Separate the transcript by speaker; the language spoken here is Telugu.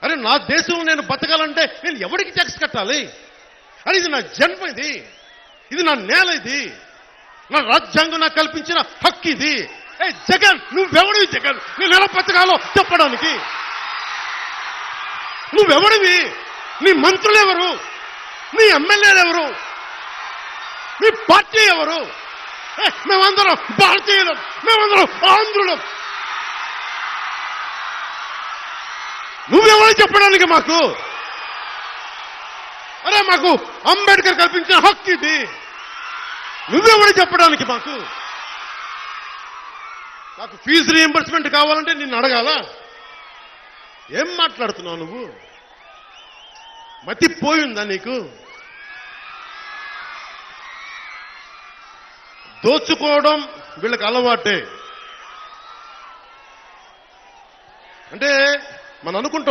Speaker 1: అరే నా దేశంలో నేను బతకాలంటే నేను ఎవరికి ట్యాక్స్ కట్టాలి? అరే ఇది నా జన్మ, ఇది నా నేల, ఇది నా రాజ్యాంగం నాకు కల్పించిన హక్కు ఇది. జగన్ నువ్వెవడివి? జగన్ నేను ఎలా బతకాలో చెప్పడానికి నువ్వెవడివి? నీ మంత్రులు ఎవరు? నీ ఎమ్మెల్యేలు ఎవరు? మీ పార్టీ ఎవరు? మేమందరం భారతీయులం, మేమందరం ఆంధ్రులం. నువ్వెవరు చెప్పడానికి మాకు? అరే మాకు అంబేద్కర్ కల్పించిన హక్కు ఇది, నువ్వెవరు చెప్పడానికి మాకు? నాకు ఫీజు రీఎంబర్స్మెంట్ కావాలంటే నిన్ను అడగాల? ఏం మాట్లాడుతున్నావు నువ్వు? మతిపోయిందా నీకు? దోచుకోవడం వీళ్ళకి అలవాటే. అంటే మనం అనుకుంటాం